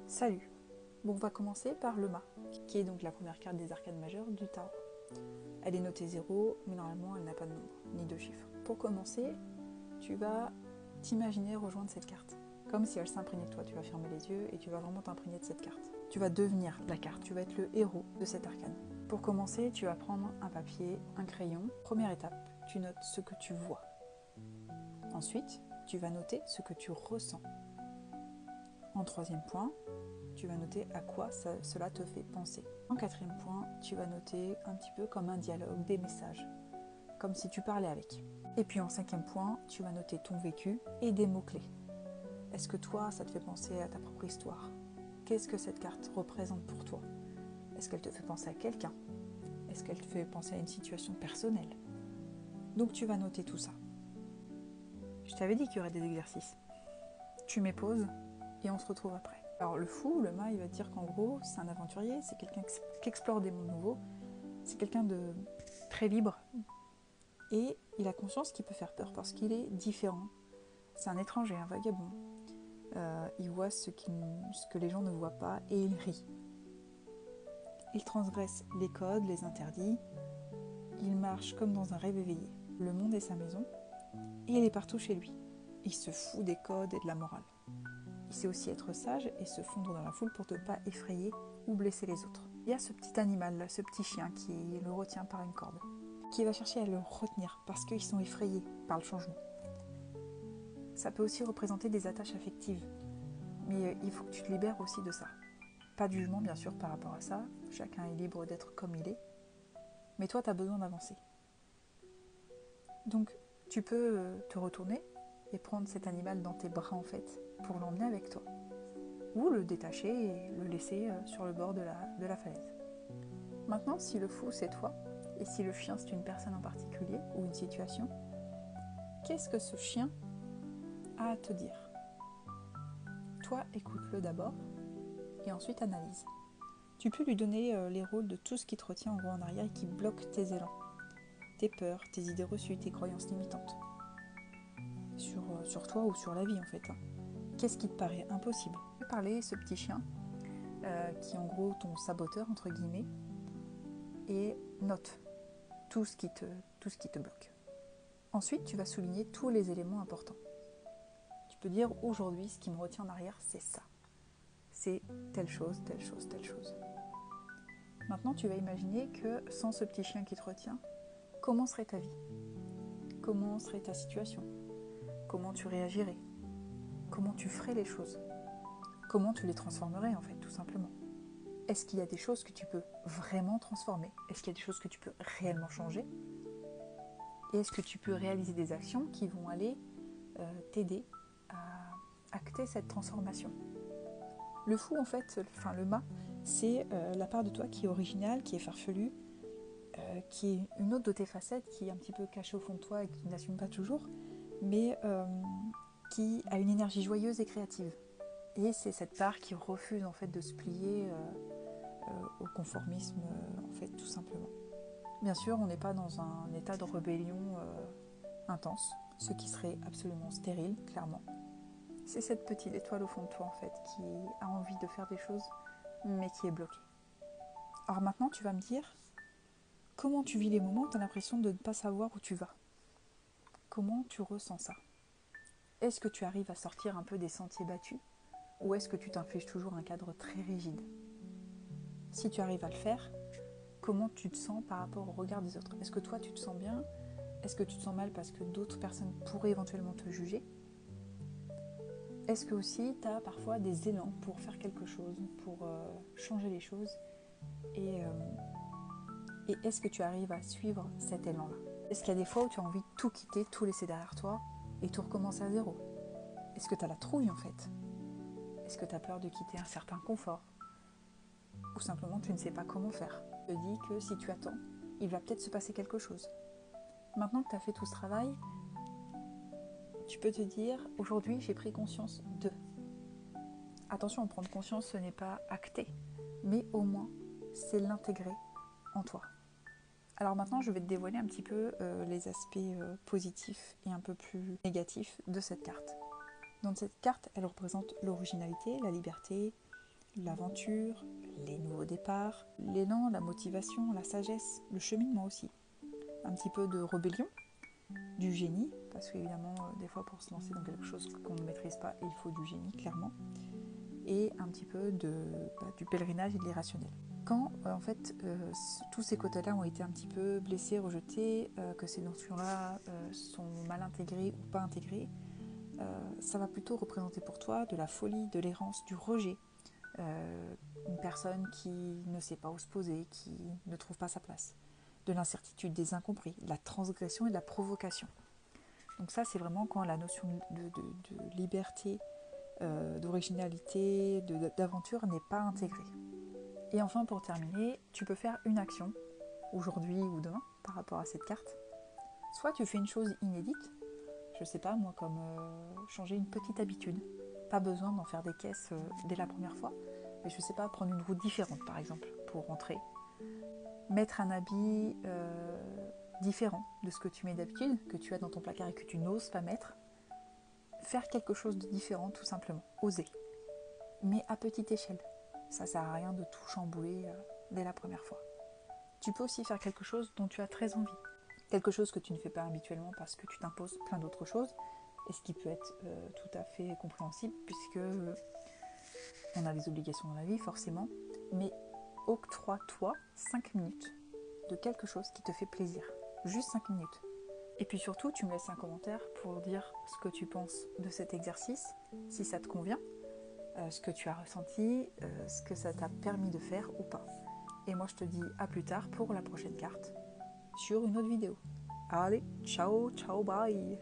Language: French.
Salut. Bon, on va commencer par le mât, qui est donc la première carte des arcanes majeures du tarot. Elle est notée 0, mais normalement elle n'a pas de nombre, ni de chiffre. Pour commencer, tu vas t'imaginer rejoindre cette carte. Comme si elle s'imprégnait de toi, tu vas fermer les yeux et tu vas vraiment t'imprégner de cette carte. Tu vas devenir la carte, tu vas être le héros de cette arcane. Pour commencer, tu vas prendre un papier, un crayon. Première étape, tu notes ce que tu vois. Ensuite, tu vas noter ce que tu ressens. En troisième point, tu vas noter à quoi cela te fait penser. En quatrième point, tu vas noter un petit peu comme un dialogue, des messages, comme si tu parlais avec. Et puis en cinquième point, tu vas noter ton vécu et des mots-clés. Est-ce que toi, ça te fait penser à ta propre histoire? Qu'est-ce que cette carte représente pour toi? Est-ce qu'elle te fait penser à quelqu'un? Est-ce qu'elle te fait penser à une situation personnelle? Donc tu vas noter tout ça. Je t'avais dit qu'il y aurait des exercices. Tu mets pause et on se retrouve après. Alors le fou, le mât, il va te dire qu'en gros, c'est un aventurier, c'est quelqu'un qui explore des mondes nouveaux, c'est quelqu'un de très libre, et il a conscience qu'il peut faire peur parce qu'il est différent. C'est un étranger, un vagabond. Il voit ce que les gens ne voient pas et il rit. Il transgresse les codes, les interdits, il marche comme dans un rêve éveillé. Le monde est sa maison, et il est partout chez lui. Il se fout des codes et de la morale. Il sait aussi être sage et se fondre dans la foule pour ne pas effrayer ou blesser les autres. Il y a ce petit animal, ce petit chien qui le retient par une corde, qui va chercher à le retenir parce qu'ils sont effrayés par le changement. Ça peut aussi représenter des attaches affectives, mais il faut que tu te libères aussi de ça. Pas de jugement bien sûr par rapport à ça, chacun est libre d'être comme il est, mais toi tu as besoin d'avancer. Donc tu peux te retourner et prendre cet animal dans tes bras en fait, pour l'emmener avec toi. Ou le détacher et le laisser sur le bord de la falaise. Maintenant, si le fou c'est toi, et si le chien c'est une personne en particulier ou une situation, qu'est-ce que ce chien a à te dire? Toi, écoute-le d'abord, et ensuite analyse. Tu peux lui donner les rôles de tout ce qui te retient en gros en arrière et qui bloque tes élans, tes peurs, tes idées reçues, tes croyances limitantes. Sur toi ou sur la vie en fait. Qu'est-ce qui te paraît impossible? Je vais parler ce petit chien, qui est en gros ton saboteur entre guillemets, et note tout ce qui te bloque. Ensuite, tu vas souligner tous les éléments importants. Tu peux dire aujourd'hui, ce qui me retient en arrière, c'est ça. C'est telle chose, telle chose, telle chose. Maintenant, tu vas imaginer que sans ce petit chien qui te retient, comment serait ta vie? Comment serait ta situation? Comment tu réagirais? Comment tu ferais les choses? Comment tu les transformerais en fait, tout simplement? Est-ce qu'il y a des choses que tu peux vraiment transformer? Est-ce qu'il y a des choses que tu peux réellement changer? Et est-ce que tu peux réaliser des actions qui vont aller t'aider à acter cette transformation? Le fou, en fait, le mât, c'est la part de toi qui est originale, qui est farfelue, qui est une autre de tes facettes, qui est un petit peu cachée au fond de toi et que tu n'assumes pas toujours, mais qui a une énergie joyeuse et créative. Et c'est cette part qui refuse en fait de se plier au conformisme, en fait, tout simplement. Bien sûr, on n'est pas dans un état de rébellion intense, ce qui serait absolument stérile, clairement. C'est cette petite étoile au fond de toi, en fait, qui a envie de faire des choses, mais qui est bloquée. Alors maintenant, tu vas me dire, comment tu vis les moments où tu as l'impression de ne pas savoir où tu vas? Comment tu ressens ça? Est-ce que tu arrives à sortir un peu des sentiers battus? Ou est-ce que tu t'infliges toujours un cadre très rigide? Si tu arrives à le faire, comment tu te sens par rapport au regard des autres? Est-ce que toi, tu te sens bien? Est-ce que tu te sens mal parce que d'autres personnes pourraient éventuellement te juger? Est-ce que aussi tu as parfois des élans pour faire quelque chose, pour changer les choses? Et est-ce que tu arrives à suivre cet élan-là? Est-ce qu'il y a des fois où tu as envie de tout quitter, tout laisser derrière toi et tout recommencer à zéro? Est-ce que tu as la trouille en fait? Est-ce que tu as peur de quitter un certain confort? Ou simplement tu ne sais pas comment faire? Je te dis que si tu attends, il va peut-être se passer quelque chose. Maintenant que tu as fait tout ce travail, tu peux te dire, aujourd'hui j'ai pris conscience de. Attention, prendre conscience, ce n'est pas acté, mais au moins, c'est l'intégrer en toi. Alors maintenant, je vais te dévoiler un petit peu les aspects positifs et un peu plus négatifs de cette carte. Donc cette carte, elle représente l'originalité, la liberté, l'aventure, les nouveaux départs, l'élan, la motivation, la sagesse, le cheminement aussi. Un petit peu de rébellion, du génie, parce qu'évidemment, des fois pour se lancer dans quelque chose qu'on ne maîtrise pas, il faut du génie, clairement, et un petit peu du pèlerinage et de l'irrationnel. Quand en fait tous ces côtés-là ont été un petit peu blessés, rejetés, que ces notions-là sont mal intégrées ou pas intégrées, ça va plutôt représenter pour toi de la folie, de l'errance, du rejet, une personne qui ne sait pas où se poser, qui ne trouve pas sa place, de l'incertitude, des incompris, de la transgression et de la provocation. Donc ça, c'est vraiment quand la notion de liberté, d'originalité, d'aventure n'est pas intégrée. Et enfin, pour terminer, tu peux faire une action, aujourd'hui ou demain, par rapport à cette carte. Soit tu fais une chose inédite, je sais pas moi, comme changer une petite habitude. Pas besoin d'en faire des caisses dès la première fois, mais je sais pas, prendre une route différente par exemple, pour rentrer. Mettre un habit différent de ce que tu mets d'habitude, que tu as dans ton placard et que tu n'oses pas mettre. Faire quelque chose de différent tout simplement, oser. Mais à petite échelle. Ça sert à rien de tout chambouler dès la première fois. Tu peux aussi faire quelque chose dont tu as très envie. Quelque chose que tu ne fais pas habituellement parce que tu t'imposes plein d'autres choses, et ce qui peut être tout à fait compréhensible puisque on a des obligations dans la vie forcément, mais octroie-toi 5 minutes de quelque chose qui te fait plaisir. Juste 5 minutes. Et puis surtout, tu me laisses un commentaire pour dire ce que tu penses de cet exercice, si ça te convient, ce que tu as ressenti, ce que ça t'a permis de faire ou pas. Et moi, je te dis à plus tard pour la prochaine carte sur une autre vidéo. Allez, ciao, ciao, bye!